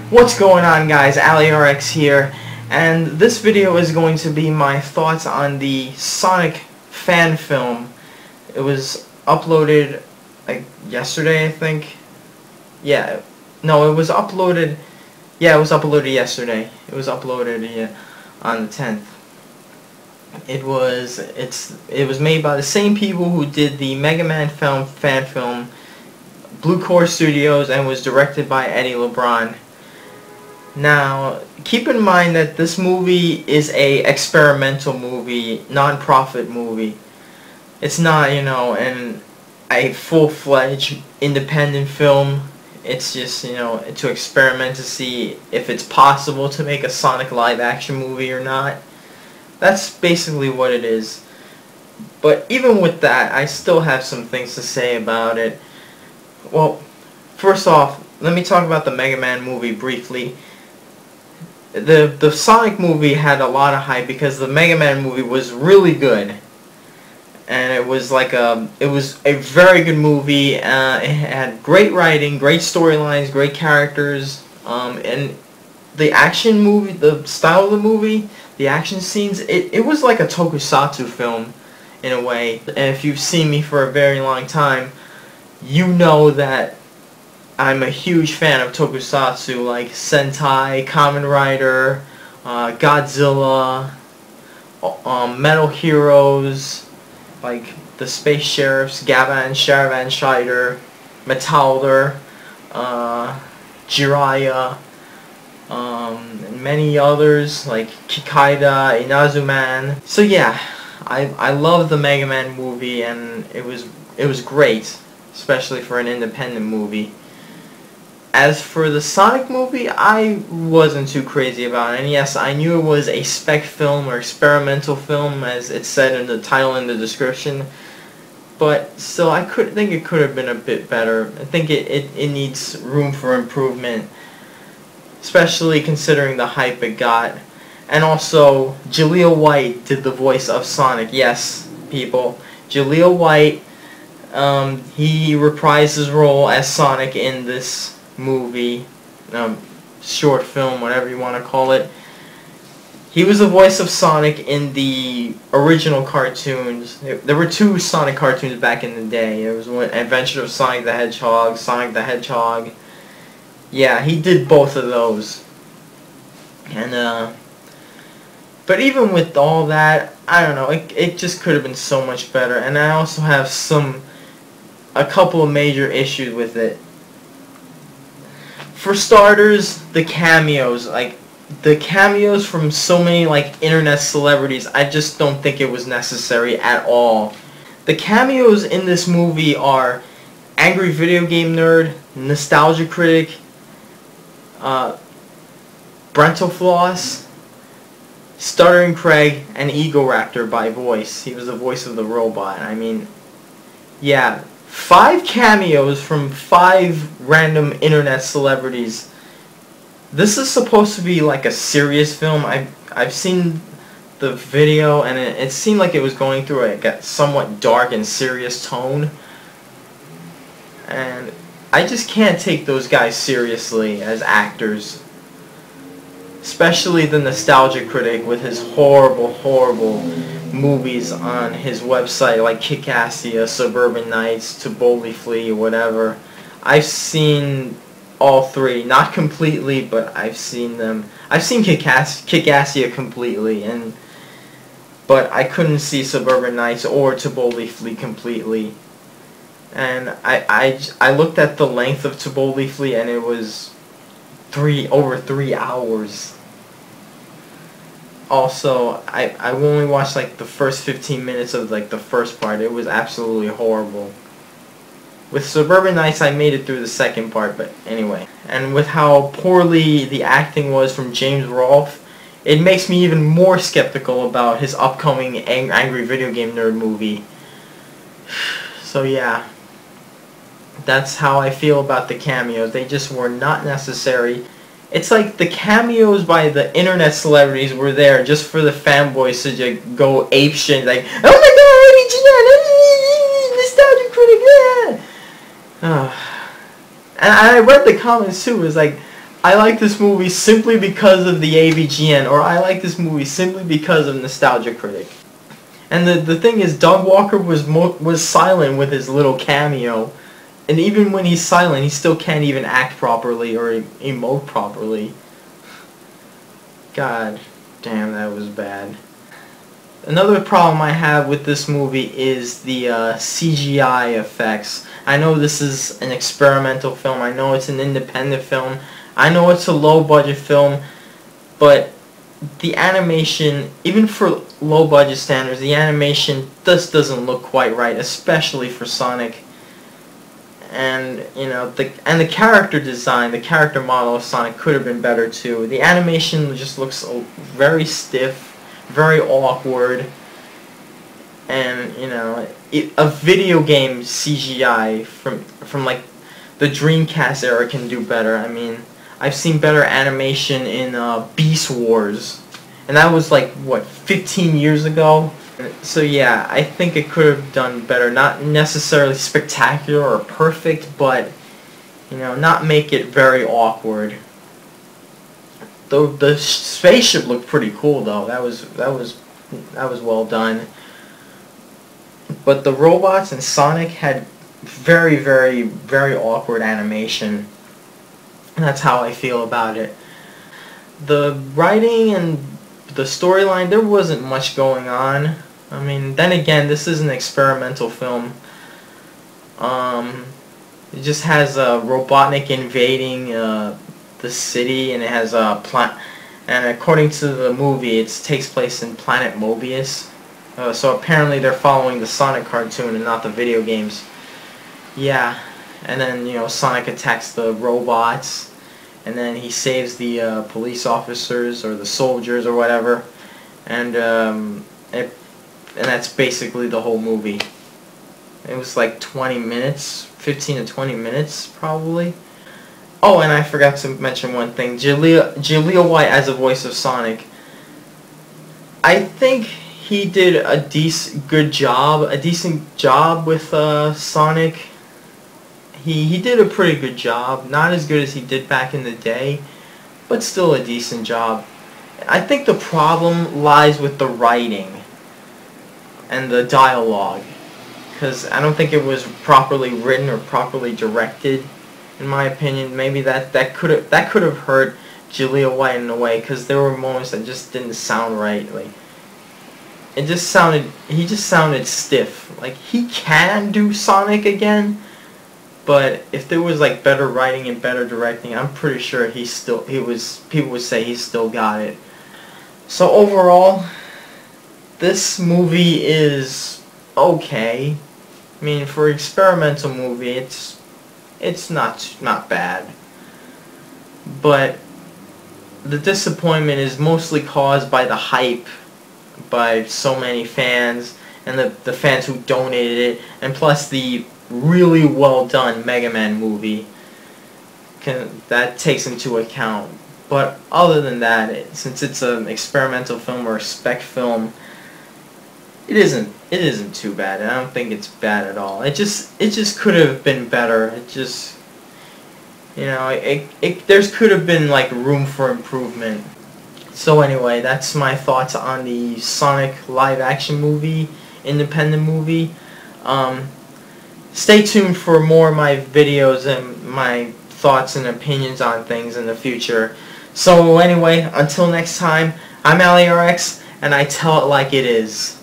What's going on, guys? AliRx here, and this video is going to be my thoughts on the Sonic fan film. It was uploaded like yesterday, I think. Yeah, no, it was uploaded. Yeah, it was uploaded yesterday. It was uploaded on the 10th. It was made by the same people who did the Mega Man fan film, Blue Core Studios, and was directed by Eddie Lebron. Now, keep in mind that this movie is a experimental movie, non-profit movie. It's not, a full-fledged independent film. It's just, to experiment to see if it's possible to make a Sonic live-action movie or not. That's basically what it is. But even with that, I still have some things to say about it. Well, first off, let me talk about the Mega Man movie briefly. The Sonic movie had a lot of hype because the Mega Man movie was really good, and it was a very good movie. It had great writing, great storylines, great characters, and the action movie, the style of the movie, the action scenes, it was like a tokusatsu film in a way. And if you've seen me for a very long time, you know that I'm a huge fan of tokusatsu, like Sentai, Kamen Rider, Godzilla, Metal Heroes, like the Space Sheriffs, Gabba and Sharavan Shider, Metalder, Jiraiya, and many others like Kikaida, Inazuman. So yeah, I love the Mega Man movie, and it was great, especially for an independent movie. As for the Sonic movie, I wasn't too crazy about it. And yes, I knew it was a spec film or experimental film, as it said in the title and the description. But still, I think it could have been a bit better. I think it needs room for improvement, especially considering the hype it got. And also, Jaleel White did the voice of Sonic. Yes, people. Jaleel White, he reprised his role as Sonic in this movie, short film, whatever you want to call it. He was the voice of Sonic in the original cartoons. There were two Sonic cartoons back in the day. There was one, Adventure of Sonic the Hedgehog, Sonic the Hedgehog. Yeah, he did both of those. And but even with all that, I don't know, it just could have been so much better. And I also have a couple of major issues with it. For starters, the cameos, from so many internet celebrities, I just don't think it was necessary at all. The cameos in this movie are Angry Video Game Nerd, Nostalgia Critic, Brentofloss, Stuttering Craig, and Egoraptor by voice. He was the voice of the robot. I mean, yeah. 5 cameos from 5 random internet celebrities. This is supposed to be like a serious film. I've seen the video, and it seemed like it was going through a somewhat dark and serious tone. And I just can't take those guys seriously as actors. Especially the Nostalgia Critic with his horrible movies on his website, like Kick-Assia, Suburban Nights, To Boldly Flee, whatever. I've seen all 3, not completely, but I've seen them. I've seen Kick-Assia completely, but I couldn't see Suburban Nights or To Boldly Flee completely. And I looked at the length of To Boldly Flee, and it was over 3 hours. Also, I only watched the first 15 minutes of the first part. It was absolutely horrible. With Suburban Nights, I made it through the second part, but anyway. And with how poorly the acting was from James Rolfe, it makes me even more skeptical about his upcoming Angry Video Game Nerd movie. So yeah, that's how I feel about the cameos. They just were not necessary. It's like the cameos by the internet celebrities were there just for the fanboys to just go apeshit, like, oh my god, Nostalgia Critic, yeah! And I read the comments too. It was like, I like this movie simply because of the AVGN, or I like this movie simply because of Nostalgia Critic. And the thing is, Doug Walker was silent with his little cameo, and even when he's silent, he still can't even act properly or emote properly. God damn, that was bad. Another problem I have with this movie is the CGI effects. I know this is an experimental film, I know it's an independent film, I know it's a low-budget film, but the animation, even for low-budget standards, the animation just doesn't look quite right, especially for Sonic. And, you know, the character design, the character model of Sonic could have been better too. The animation just looks very stiff, very awkward, and, you know, a video game CGI from like the Dreamcast era can do better. I mean, I've seen better animation in Beast Wars, and that was like, what, 15 years ago? So yeah, I think it could have done better. Not necessarily spectacular or perfect, but, you know, not make it very awkward. Though the spaceship looked pretty cool, though. That was well done. But the robots and Sonic had very, very, very awkward animation. And that's how I feel about it. The writing and the storyline, there wasn't much going on. I mean, then again, this is an experimental film. It just has Robotnik invading the city, and it has and according to the movie, it takes place in Planet Mobius. So apparently they're following the Sonic cartoon and not the video games. Yeah, and then, you know, Sonic attacks the robots, and then he saves the police officers or the soldiers or whatever, and that's basically the whole movie. It was like 20 minutes, 15 to 20 minutes probably. Oh, and I forgot to mention one thing. Jaleel White as the voice of Sonic. I think he did a decent job with Sonic. He did a pretty good job. Not as good as he did back in the day, but still a decent job. I think the problem lies with the writing and the dialogue, because I don't think it was properly written or properly directed. In my opinion, maybe that could have hurt Jaleel White in a way, because there were moments that just didn't sound right. Like, he just sounded stiff. Like, he can do Sonic again, but if there was like better writing and better directing, I'm pretty sure people would say he still got it. So overall, this movie is okay. I mean, for an experimental movie, it's not bad. But the disappointment is mostly caused by the hype by so many fans, and the fans who donated it, and plus the really well done Mega Man movie that takes into account. But other than that, since it's an experimental film or a spec film, it isn't too bad. I don't think it's bad at all. It just could have been better. It just, you know, there could have been like room for improvement. So anyway, that's my thoughts on the Sonic live action movie, independent movie. Stay tuned for more of my videos and my thoughts and opinions on things in the future. So anyway, until next time, I'm AliRx, and I tell it like it is.